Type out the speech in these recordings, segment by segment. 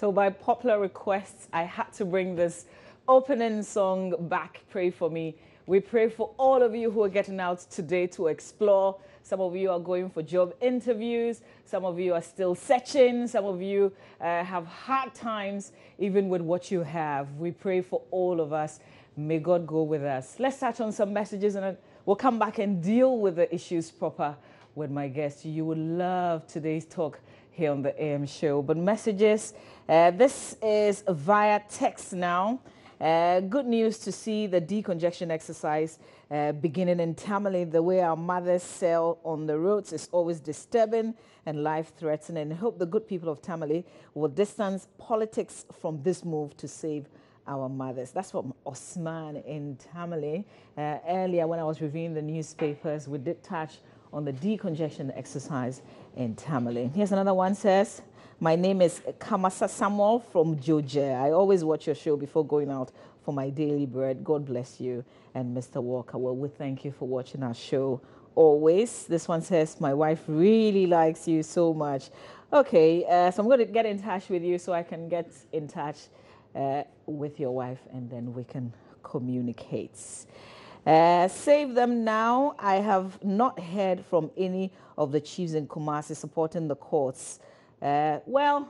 So by popular requests, I had to bring this opening song back, Pray For Me. We pray for all of you who are getting out today to explore. Some of you are going for job interviews. Some of you are still searching. Some of you have hard times even with what you have. We pray for all of us. May God go with us. Let's touch on some messages and we'll come back and deal with the issues proper with my guest. You would love today's talk here on the AM show. But messages, this is via text now. Good news to see the decongestion exercise beginning in Tamale. The way our mothers sail on the roads is always disturbing and life-threatening. I hope the good people of Tamale will distance politics from this move to save our mothers. That's from Osman in Tamale. Earlier, when I was reviewing the newspapers, we did touch on the decongestion exercise in Tamale. Here's another one, says, my name is Kamasa Samuel from Georgia. I always watch your show before going out for my daily bread. God bless you. And Mr. Walker, well, we thank you for watching our show always. This one says, my wife really likes you so much. Okay, so I'm going to get in touch with you so I can get in touch with your wife and then we can communicate. Save them now. I have not heard from any of the chiefs in Kumasi supporting the courts. Well,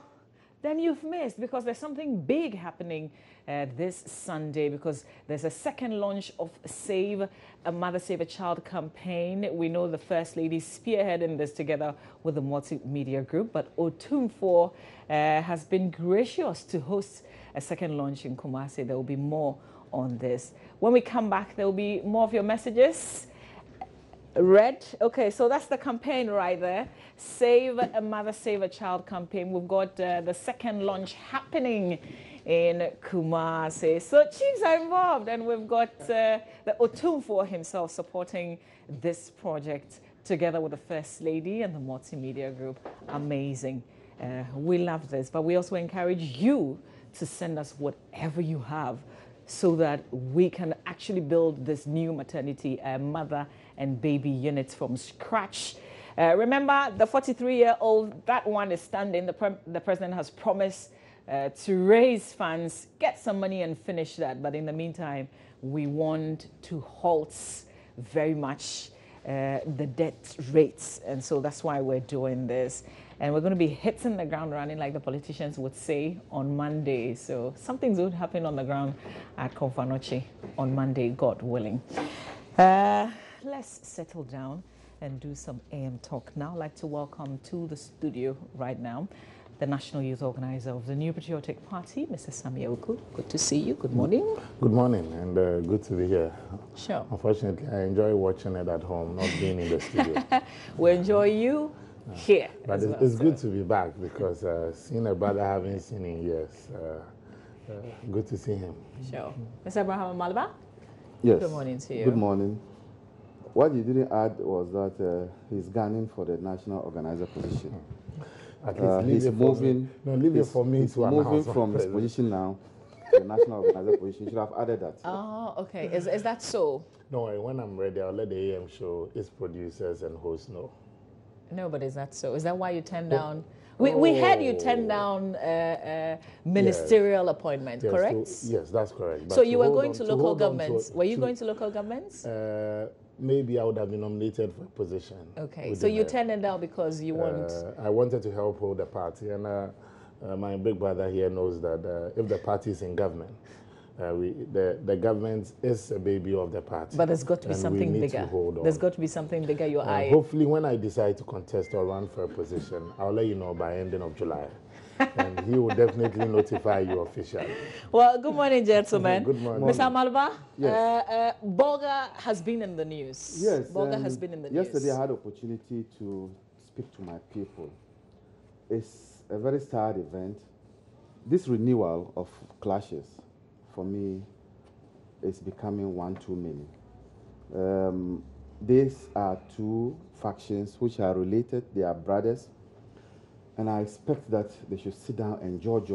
then you've missed, because there's something big happening this Sunday, because there's a second launch of Save a Mother, Save a Child campaign. We know the First Lady spearheading this together with the multimedia group, but Otumfuo has been gracious to host a second launch in Kumasi. There will be more on this. When we come back, there will be more of your messages. Red. Okay, so that's the campaign right there. Save a Mother, Save a Child campaign. We've got the second launch happening in Kumasi. So chiefs are involved, and we've got the Otumfuo himself supporting this project together with the First Lady and the multimedia group. Amazing. We love this, but we also encourage you to send us whatever you have so that we can actually build this new maternity mother and baby units from scratch. Remember, the 43-year-old, that one is standing. The president has promised to raise funds, get some money and finish that. But in the meantime, we want to halt very much the debt rates. And so that's why we're doing this. And we're going to be hitting the ground running, like the politicians would say, on Monday. So something's going to happen on the ground at Konfanoche on Monday, God willing. Let's settle down and do some AM talk now. I'd like to welcome to the studio right now the National Youth Organizer of the New Patriotic Party, Mr. Sammy Owusu. Good to see you. Good morning. Good morning, and good to be here. Sure. Unfortunately, I enjoy watching it at home, not being in the studio. We enjoy you here. But it's good to be back, because seeing a brother I haven't seen in years, good to see him. Sure. Mr. Abraham Malaba? Yes. Good morning to you. Good morning. What you didn't add was that he's gunning for the national organizer position. At least he's moving. Leave it for me to announce. Moving from his position now to the national organizer position. You should have added that. Oh, okay. Is that so? No worry, when I'm ready, I'll let the AM show, its producers and hosts know. No, but is that so? Is that why you turned down? We heard you turned down ministerial appointment, Yes, correct? Yes, that's correct. But so you were going to local governments. Were you going to local governments? Maybe I would have been nominated for a position. Okay, so you turned it down because you want... I wanted to help hold the party, and my big brother here knows that if the party is in government, the government is a baby of the party. But there's got to be something bigger. There's got to be something bigger your eye. Hopefully, when I decide to contest or run for a position, I'll let you know by ending of July. And he will definitely notify you officially. Well, good morning, gentlemen. Good morning. Mr. Malaba, yes. Bolga has been in the news. Yes. Bolga has been in the news. Yesterday, I had the opportunity to speak to my people. It's a very sad event. This renewal of clashes, for me, is becoming one too many. These are two factions which are related. They are brothers. And I expect that they should sit down and judge.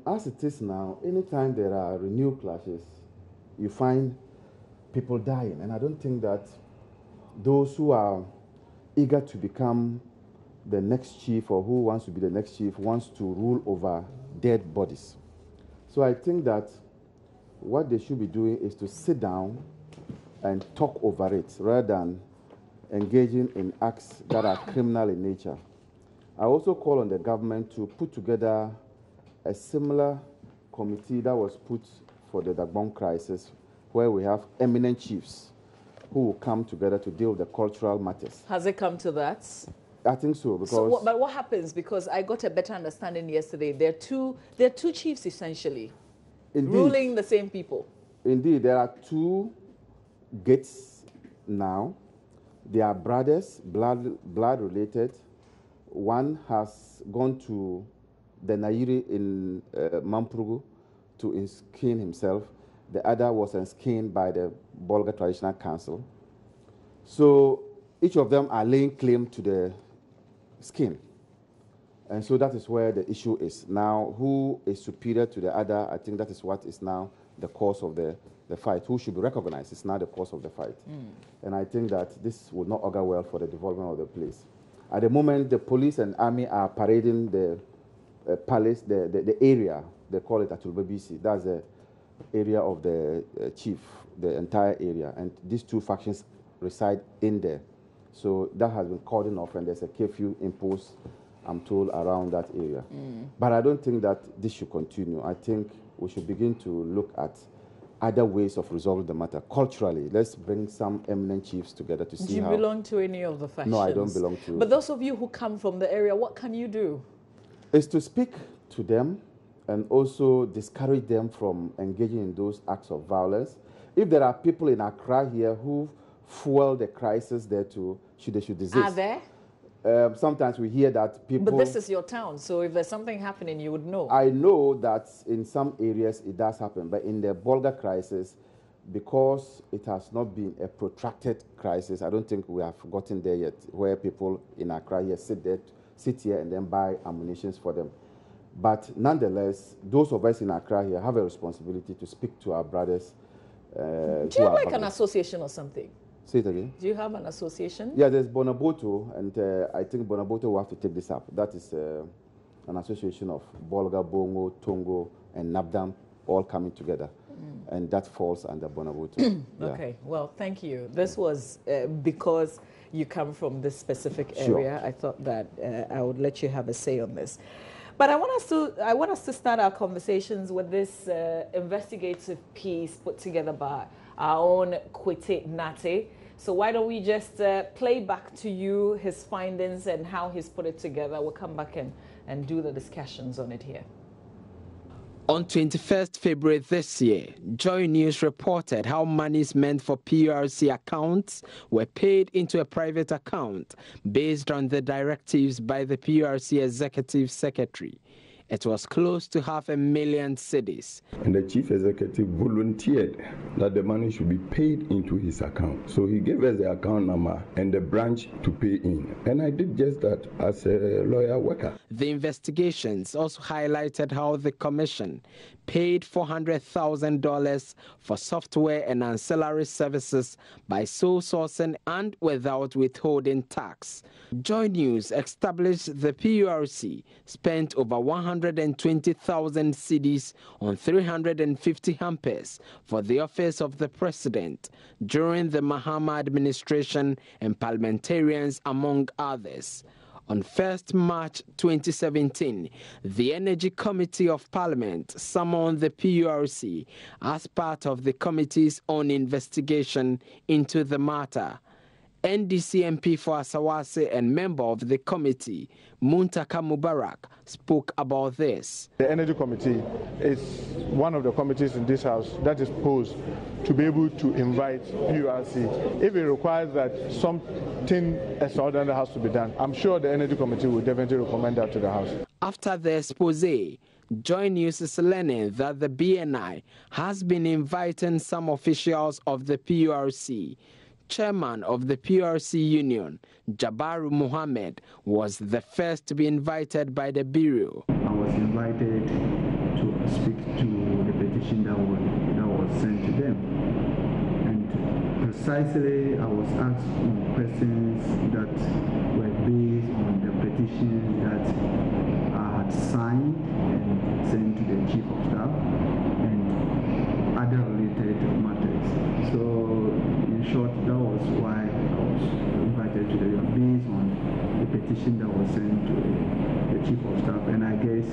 As it is now, anytime there are renewed clashes, you find people dying. And I don't think that those who are eager to become the next chief or who wants to be the next chief wants to rule over dead bodies. So I think that what they should be doing is to sit down and talk over it rather than engaging in acts that are criminal in nature. I also call on the government to put together a similar committee that was put for the Dagbon crisis, where we have eminent chiefs who will come together to deal with the cultural matters. Has it come to that? I think so, because... So but what happens? Because I got a better understanding yesterday. There are two chiefs, essentially, Indeed, ruling the same people. Indeed, there are two gates now. They are brothers, blood related. One has gone to the Nairi in Mamprugu to enskin himself. The other was enskinned by the Bolga Traditional Council. So each of them are laying claim to the skin. And so that is where the issue is. Now, who is superior to the other? I think that is what is now the cause of the fight. Who should be recognized is now the cause of the fight. And I think that this would not augur well for the development of the place. At the moment, the police and army are parading the palace, the area, they call it Atulbabisi. That's the area of the chief, the entire area. And these two factions reside in there. So that has been cordoned off, and there's a curfew imposed, I'm told, around that area. But I don't think that this should continue. I think we should begin to look at other ways of resolving the matter. Culturally, let's bring some eminent chiefs together to see how... Do you belong to any of the factions? No, I don't belong to... But those of you who come from the area, what can you do? Is to speak to them and also discourage them from engaging in those acts of violence. If there are people in Accra here who fuel the crisis there too, they should desist. Are there? Sometimes we hear that people... But this is your town, so if there's something happening, you would know. I know that in some areas it does happen, but in the Bolga crisis, because it has not been a protracted crisis, I don't think we have gotten there yet, where people in Accra here sit here and then buy ammunition for them. But nonetheless, those of us in Accra here have a responsibility to speak to our brothers. Do you have like an association or something? Say it again. Do you have an association? Yeah, there's Bonaboto, and I think Bonaboto will have to take this up. That is an association of Bolga, Bongo, Tongo, and Nabdam all coming together. And that falls under Bonaboto. Okay, well, thank you. This was because you come from this specific area. Sure. I thought that I would let you have a say on this. But I want us to start our conversations with this investigative piece put together by our own Kwete Nate. So why don't we just play back to you his findings and how he's put it together. We'll come back and do the discussions on it here. On 21st February this year, Joy News reported how monies meant for PRC accounts were paid into a private account based on the directives by the PRC Executive Secretary. It was close to 500,000 cedis. And the chief executive volunteered that the money should be paid into his account. So he gave us the account number and the branch to pay in. And I did just that as a lawyer worker. The investigations also highlighted how the commission paid $400,000 for software and ancillary services by sole sourcing and without withholding tax. Joy News established the PRC spent over 120,000 cedis on 350 hampers for the office of the president during the Mahama administration and parliamentarians, among others. On 1st March 2017, the Energy Committee of Parliament summoned the PRC as part of the committee's own investigation into the matter. NDC MP for Asawase and member of the committee, Muntaka Mubarak, spoke about this. The Energy Committee is one of the committees in this House that is posed to be able to invite PRC. If it requires that something extraordinary has to be done, I'm sure the Energy Committee will definitely recommend that to the House. After the expose, Joy News is learning that the BNI has been inviting some officials of the PRC. Chairman of the PRC Union, Jabaru Mohammed, was the first to be invited by the Bureau. I was invited to speak to the petition that was sent to them. And precisely, I was asked questions that were based on the petitions that I had signed and sent to the Chief of Staff and other related matters. So in short, that was why I was invited to the based on the petition that was sent to the Chief of Staff. And I guess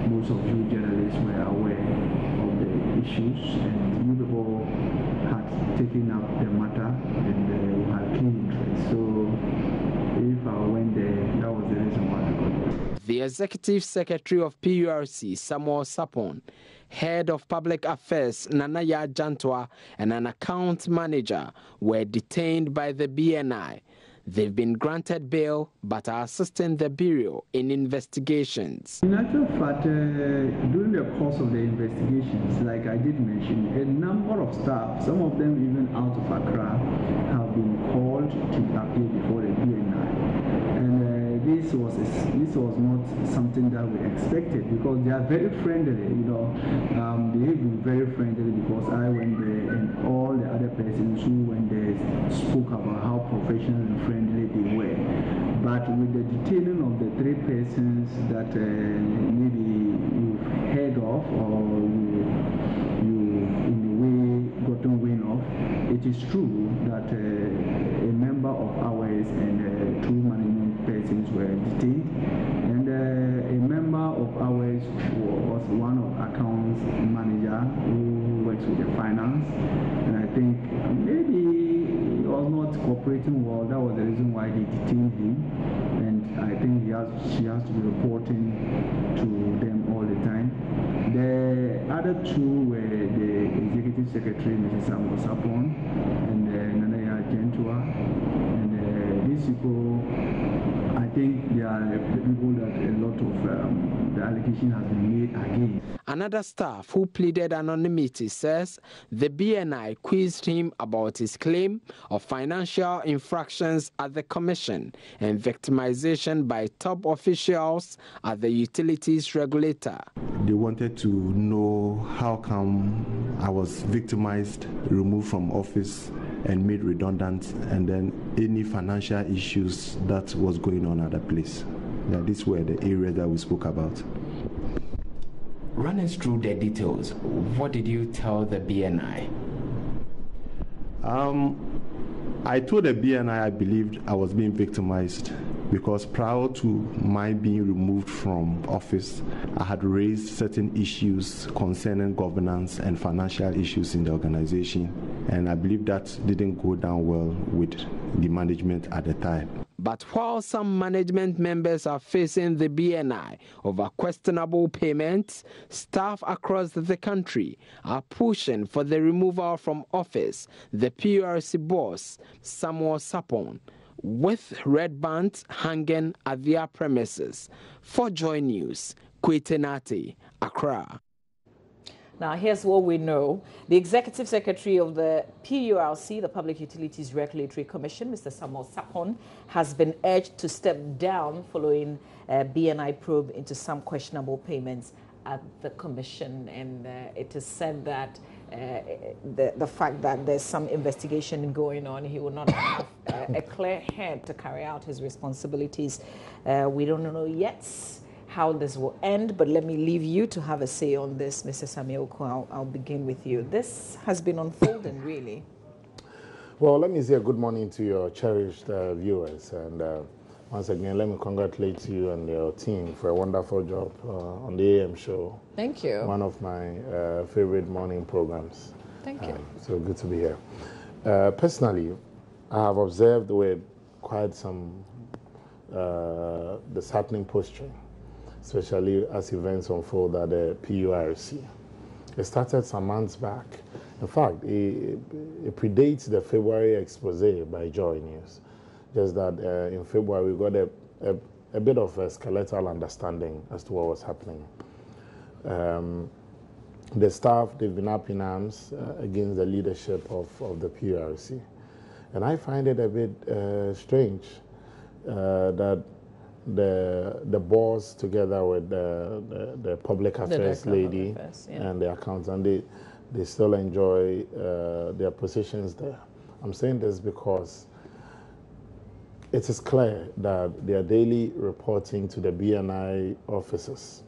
most of you journalists were aware of the issues, and you people had taken up the matter and you had keen interest. So if I went there, that was the reason why I got there. The Executive Secretary of PRC, Samuel Sapon, Head of Public Affairs, Nanaya Jantwa, and an account manager were detained by the BNI. They've been granted bail but are assisting the Bureau in investigations. In actual fact, during the course of the investigations, like I did mention, a number of staff, some of them even out of Accra, have been called to appear before the BNI. And this was not something that we expected, because they are very friendly, you know. They have been very friendly, because I went there and all the other persons who went there spoke about how professional and friendly they were. But with the detaining of the three persons that maybe you've heard of or you in a way gotten wind of, it is true that a member of ours and two management persons were detained, and a member of ours was one of accounts manager who works with the finance, and I think maybe he was not cooperating well. That was the reason why they detained him, and I think she has to be reporting to them all the time. The other two were the Executive Secretary, Mrs. Samuel Sapon, and Nanaya Jantwa, and these people, I think they are the people that a lot of the allegation has been made against. Another staff who pleaded anonymity says the BNI quizzed him about his claim of financial infractions at the Commission and victimization by top officials at the utilities regulator. They wanted to know how come I was victimized, removed from office, and made redundant, and then any financial issues that was going on at the place. Yeah, these were the areas that we spoke about. Run us through the details. What did you tell the BNI? I told the BNI I believed I was being victimized because prior to my being removed from office, I had raised certain issues concerning governance and financial issues in the organization, and I believe that didn't go down well with the management at the time. But while some management members are facing the BNI over questionable payments, staff across the country are pushing for the removal from office the PRC boss, Samuel Sapon, with red bands hanging at their premises. For Joy News, Kwetenati, Accra. Now, here's what we know. The Executive Secretary of the PURC, the Public Utilities Regulatory Commission, Mr. Samuel Sapon, has been urged to step down following a BNI probe into some questionable payments at the Commission. And it is said that the fact that there's some investigation going on, he will not have a clear head to carry out his responsibilities. We don't know yet how this will end, but let me leave you to have a say on this, Mr. Samuel. I'll begin with you. This has been unfolding, really. Well, let me say a good morning to your cherished viewers, and once again, let me congratulate you and your team for a wonderful job on the AM show. Thank you. One of my favorite morning programs. Thank you. So good to be here. Personally, I have observed with quite some disheartening posture, especially as events unfold at the PURC. It started some months back. In fact, it predates the February expose by Joy News. Just that in February, we got a bit of a skeletal understanding as to what was happening. The staff, they've been up in arms against the leadership of the PRC. And I find it a bit strange that the boss, together with the public affairs lady and the accountant, they still enjoy their positions there. I'm saying this because it is clear that their daily reporting to the BNI officers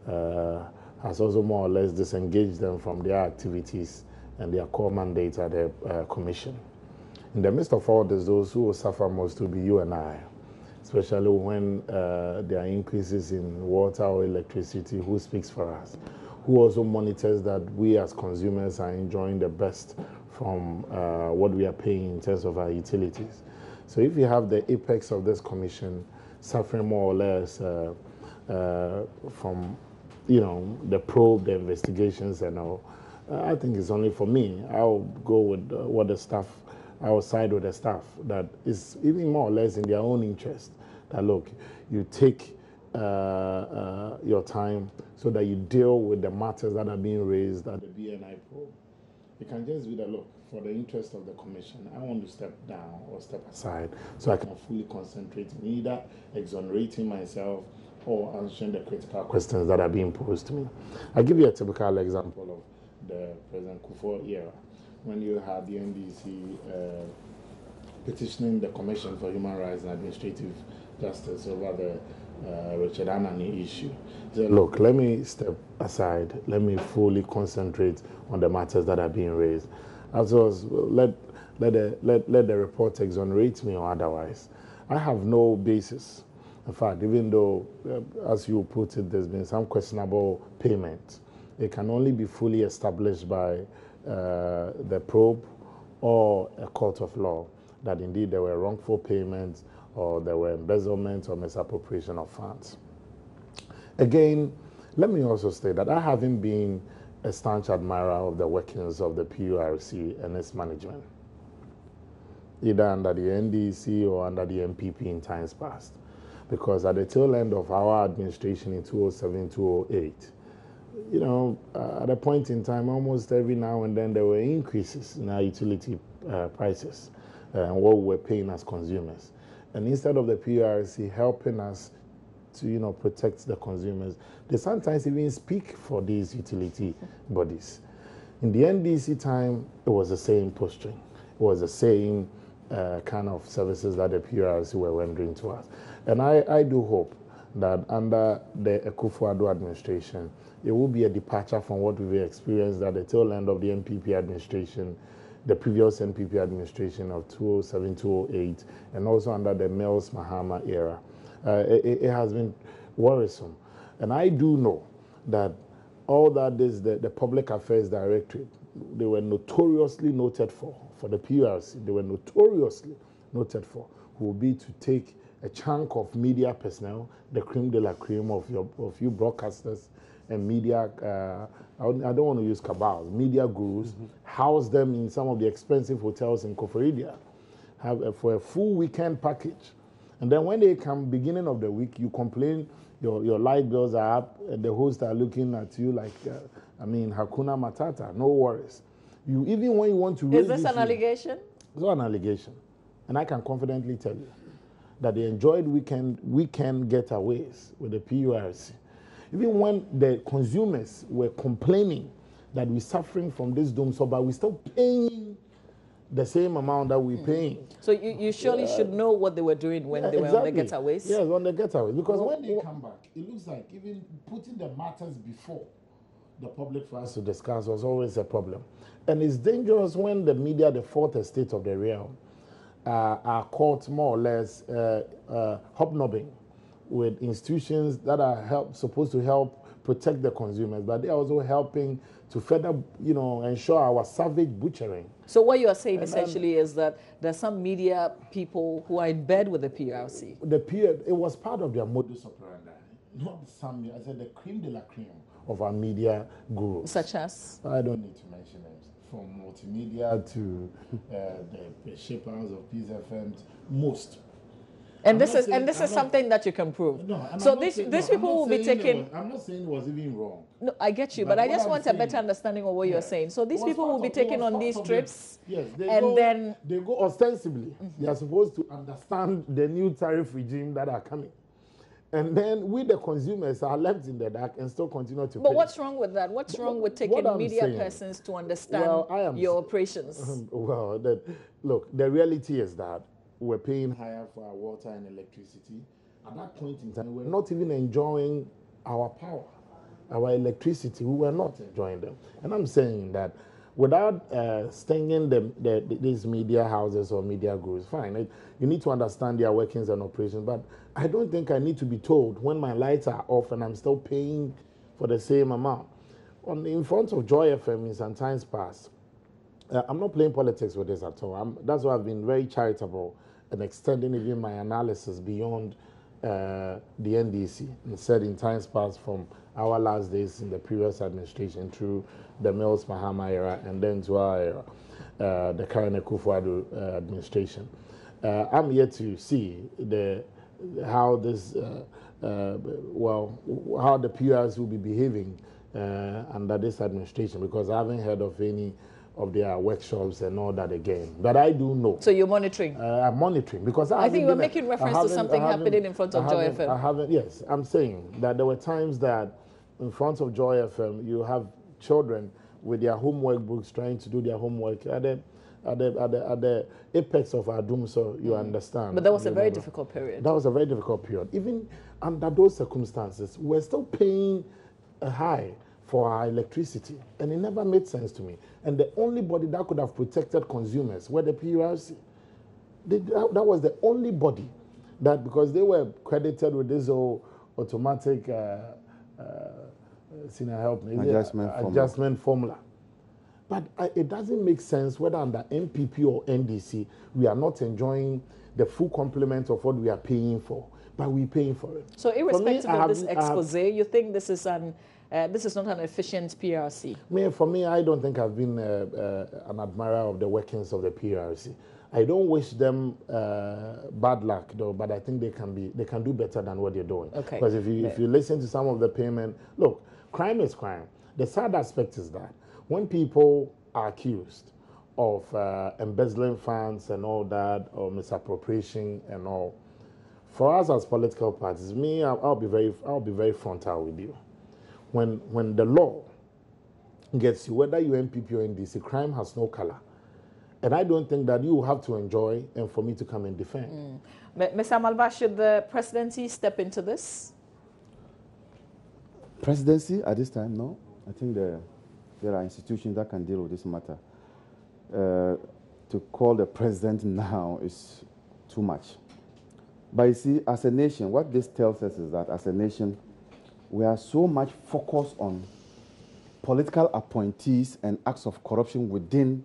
has also more or less disengaged them from their activities and their core mandate at the commission. In the midst of all this, those who will suffer most will be you and I, especially when there are increases in water or electricity. Who speaks for us? Who also monitors that we as consumers are enjoying the best from what we are paying in terms of our utilities? So if you have the apex of this commission suffering more or less from, the probe, the investigations and all, I think it's only for me. I'll go with what the staff, I'll side with the staff that is even more or less in their own interest. That look, you take your time so that you deal with the matters that are being raised at the BNI probe. You can just be the look. For the interest of the commission, I want to step down or step aside so I can fully concentrate in either exonerating myself or answering the critical questions that are being posed to me. I'll give you a typical example of the President Kufuor era, when you had the NDC petitioning the Commission for Human Rights and Administrative Justice over the Richard Anani issue. So look, let me step aside. Let me fully concentrate on the matters that are being raised. As well as let the report exonerate me or otherwise. I have no basis. In fact, even though, as you put it, there's been some questionable payment, it can only be fully established by the probe or a court of law that indeed there were wrongful payments or there were embezzlement or misappropriation of funds. Again, let me also state that I haven't been a staunch admirer of the workings of the PRC and its management, either under the NDC or under the MPP in times past. Because at the tail end of our administration in 2007, 2008, at a point in time, almost every now and then there were increases in our utility prices and what we were paying as consumers. And instead of the PRC helping us to protect the consumers, they sometimes even speak for these utility bodies. In the NDC time, it was the same posturing. It was the same kind of services that the PRC were rendering to us. And I do hope that under the Akufo-Addo administration, it will be a departure from what we've experienced at the tail end of the NPP administration, the previous NPP administration of 2007, 2008, and also under the Mills Mahama era. It has been worrisome. And I do know that all that is the Public Affairs Directorate, they were notoriously noted for the PRC, they were notoriously noted for, who will be to take a chunk of media personnel, the creme de la creme of you broadcasters and media, I don't want to use cabals, media gurus, house them in some of the expensive hotels in Koforidua, for a full weekend package. And then when they come beginning of the week, you complain your light bills are up and the hosts are looking at you like, Hakuna Matata, no worries. Even when you want to raise Is this an allegation? It's not an allegation. And I can confidently tell you that they enjoyed weekend getaways with the PURC. Even when the consumers were complaining that we're suffering from this doom, but we're still paying the same amount that we're paying. So you surely should know what they were doing when they were on the getaways? Yes, on the getaways. Because when they come back, it looks like even putting the matters before the public for us to discuss was always a problem. And it's dangerous when the media, the fourth estate of the realm, are caught more or less hobnobbing with institutions that are supposed to help protect the consumers, but they're also helping to further, ensure our savage butchering. So what you are saying essentially is that there's some media people who are in bed with the PRC. It was part of their modus operandi, not some. I said the creme de la creme of our media gurus. Such as? I don't need to mention names. From multimedia to the shapers of Peace FM, most. And this is something that you can prove. No, so these people will be taking. I'm not saying it was even wrong. No, I get you, but I just want a better understanding of what you're saying. So these people will be taken on these trips. Yes, then they go ostensibly. They are supposed to understand the new tariff regime that are coming. And then we, the consumers, are left in the dark and still continue to pay. But what's wrong with that? What's wrong with taking media persons to understand your operations? Look, the reality is that were paying higher for our water and electricity, at that point in time, we were not even enjoying our power, our electricity. We were not enjoying them. And I'm saying that without stinging these media houses or media groups, fine, you need to understand their workings and operations. But I don't think I need to be told when my lights are off and I'm still paying for the same amount. In front of Joy FM in some times past, I'm not playing politics with this at all. That's why I've been very charitable and extending even my analysis beyond the NDC, and said in times past from our last days in the previous administration through the Mills Mahama era and then to our era, the current Akufo-Addo administration. I'm yet to see how this, how the PRs will be behaving under this administration, because I haven't heard of any of their workshops and all that again. But I do know. So you're monitoring? I'm monitoring because I think you're making reference to something happening in front of Joy FM. Yes, I'm saying that there were times that in front of Joy FM, you have children with their homework books trying to do their homework at the apex of our doom, so you understand. But that was a very difficult period. That was a very difficult period. Even under those circumstances, we're still paying a high for our electricity, and it never made sense to me. And the only body that could have protected consumers were the PRC. That was the only body that, because they were credited with this whole automatic adjustment formula. But it doesn't make sense whether under MPP or NDC, we are not enjoying the full complement of what we are paying for, but we're paying for it. So irrespective of this expose, you think this is not an efficient PRC? For me, I don't think I've been an admirer of the workings of the PRC. I don't wish them bad luck, though, but I think they can do better than what they're doing. Okay. Because if you listen to some of the payment, look, crime is crime. The sad aspect is that when people are accused of embezzling funds and all that, or misappropriation and all, for us as political parties, I'll be very frontal with you. When the law gets you, whether you're MPP or NDC, crime has no color. And I don't think that you have to enjoy and for me to come and defend. Mr. Amalba, should the presidency step into this? Presidency at this time, no. I think there are institutions that can deal with this matter. To call the president now is too much. But you see, as a nation, what this tells us is that as a nation, we are so much focused on political appointees and acts of corruption within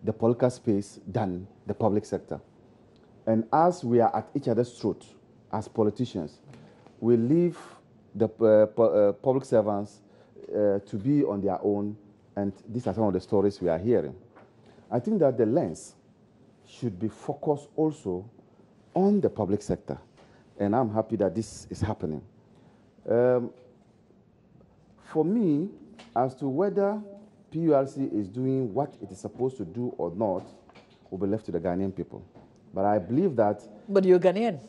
the political space than the public sector. And as we are at each other's throat as politicians, we leave the public servants to be on their own, and these are some of the stories we are hearing. I think that the lens should be focused also on the public sector, and I'm happy that this is happening. For me, as to whether PRC is doing what it is supposed to do or not, will be left to the Ghanaian people. But I believe that... But you're Ghanaian.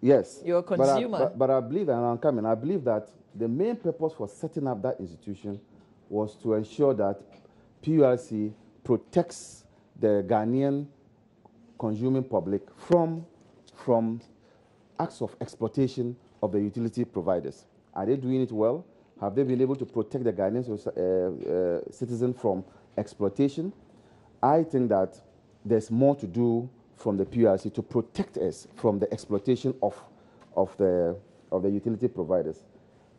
Yes. You're a consumer. But I believe, and I'm coming, I believe that the main purpose for setting up that institution was to ensure that PRC protects the Ghanaian consuming public from acts of exploitation of the utility providers. Are they doing it well? Have they been able to protect the Ghanaian citizen from exploitation? I think that there's more to do from the PRC to protect us from the exploitation of the utility providers.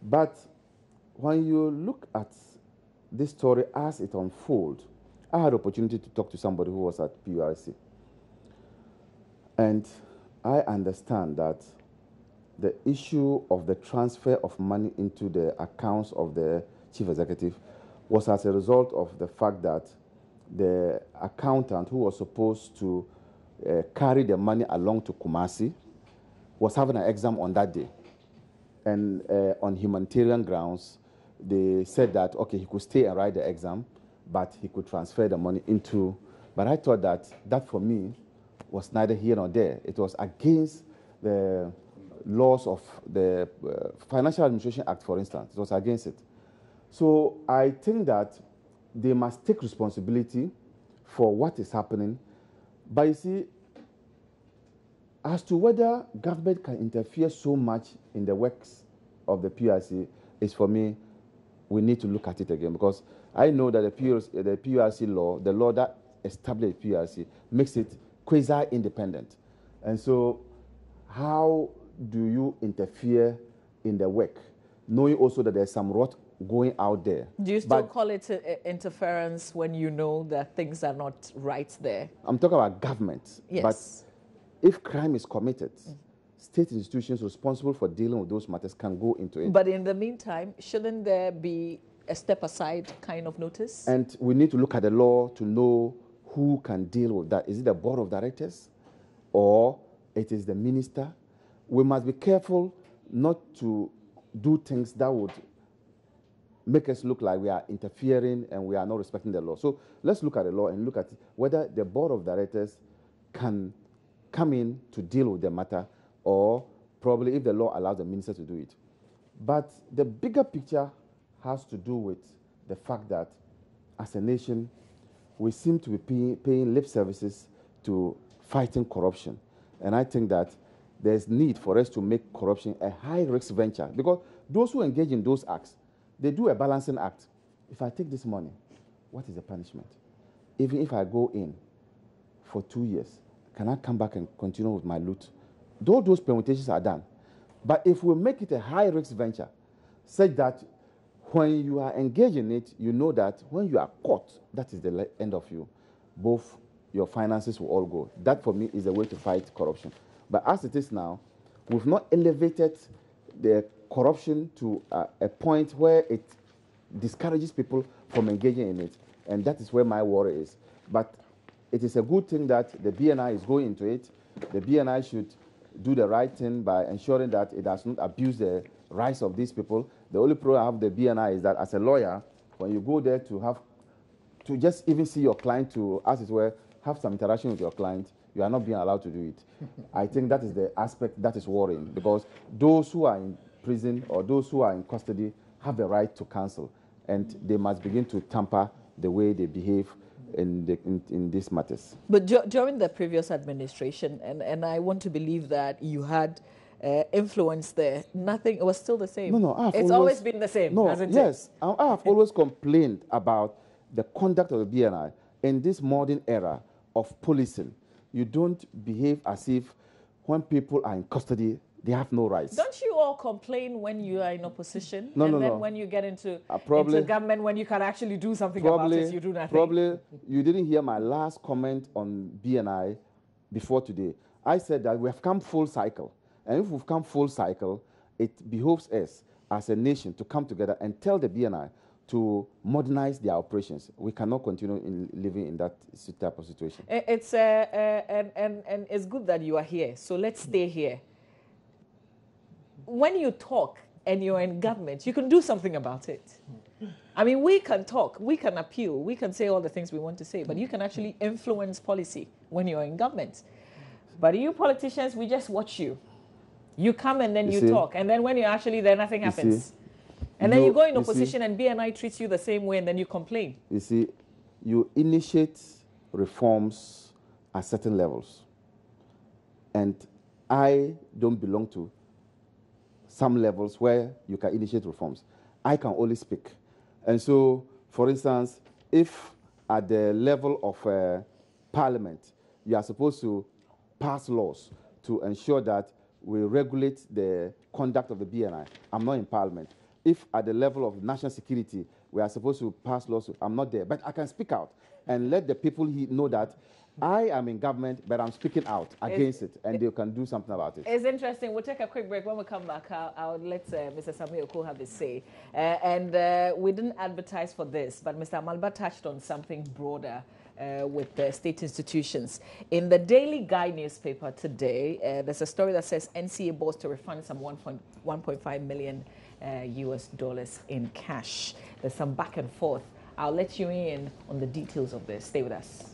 But when you look at this story as it unfolds, I had opportunity to talk to somebody who was at PRC. And I understand that the issue of the transfer of money into the accounts of the chief executive was as a result of the fact that the accountant who was supposed to carry the money along to Kumasi was having an exam on that day. And on humanitarian grounds, they said that, okay, he could stay and write the exam, but he could transfer the money into... But I thought that for me was neither here nor there. It was against the laws of the Financial Administration Act, for instance. It was against it. So I think that they must take responsibility for what is happening. But you see, As to whether government can interfere so much in the works of the PRC is, for me, we need to look at it again, because I know that the PRC law, the law that established PRC, makes it quasi-independent. And so how do you interfere in the work, knowing also that there's some rot going out there? Do you still call it interference when you know that things are not right there? I'm talking about government. Yes. But if crime is committed, state institutions responsible for dealing with those matters can go into it. But in the meantime, shouldn't there be a step aside kind of notice? And we need to look at the law to know who can deal with that. Is it the board of directors or it is the minister? We must be careful not to do things that would make us look like we are interfering and we are not respecting the law. So let's look at the law and look at whether the board of directors can come in to deal with the matter, or probably if the law allows the minister to do it. But the bigger picture has to do with the fact that as a nation, we seem to be paying lip services to fighting corruption. And I think that there's need for us to make corruption a high-risk venture, because those who engage in those acts, they do a balancing act. If I take this money, what is the punishment? Even if I go in for 2 years, can I come back and continue with my loot? Those permutations are done. But if we make it a high-risk venture, such that when you are engaged in it, you know that when you are caught, that is the end of you. Both your finances will all go. That, for me, is the way to fight corruption. But as it is now, we've not elevated the corruption to a point where it discourages people from engaging in it. And that is where my worry is. But it is a good thing that the BNI is going into it. The BNI should do the right thing by ensuring that it does not abuse the rights of these people. The only problem I have with the BNI is that as a lawyer, when you go there to just even see your client, to, as it were, have some interaction with your client, you are not being allowed to do it. I think that is the aspect that is worrying, because those who are in prison or those who are in custody have the right to counsel, and they must begin to tamper the way they behave in these matters. But during the previous administration, and I want to believe that you had influence there, nothing, it was still the same. No, it's always been the same, hasn't it? Yes, I have always complained about the conduct of the BNI in this modern era of policing. You don't behave as if when people are in custody, they have no rights. Don't you all complain when you are in opposition? No. When you get into probably, government, when you can actually do something about it, you do nothing? Probably you didn't hear my last comment on BNI before today. I said that we have come full cycle. And if we've come full cycle, it behoves us as a nation to come together and tell the BNI to modernize their operations. We cannot continue living in that type of situation. It's and it's good that you are here. So let's stay here. When you talk and you're in government, you can do something about it. I mean, we can talk, we can appeal, we can say all the things we want to say, but you can actually influence policy when you're in government. But you politicians, we just watch you. You come and then you talk, and then when you're actually there, nothing happens. And then you go in opposition and BNI treats you the same way, and then you complain. You see, you initiate reforms at certain levels. And I don't belong to some levels where you can initiate reforms. I can only speak. And so, for instance, if at the level of Parliament, you are supposed to pass laws to ensure that we regulate the conduct of the BNI, I'm not in Parliament. If at the level of national security, we are supposed to pass laws, I'm not there. But I can speak out and let the people know that I am in government, but I'm speaking out against it, and they can do something about it. It's interesting. We'll take a quick break. When we come back, I'll let Mr. Samuel Ko have his say. We didn't advertise for this, but Mr. Amalba touched on something broader with the state institutions. In the Daily Guide newspaper today, there's a story that says NCA boards to refund some $1.5 million US dollars in cash. There's some back and forth. I'll let you in on the details of this. Stay with us.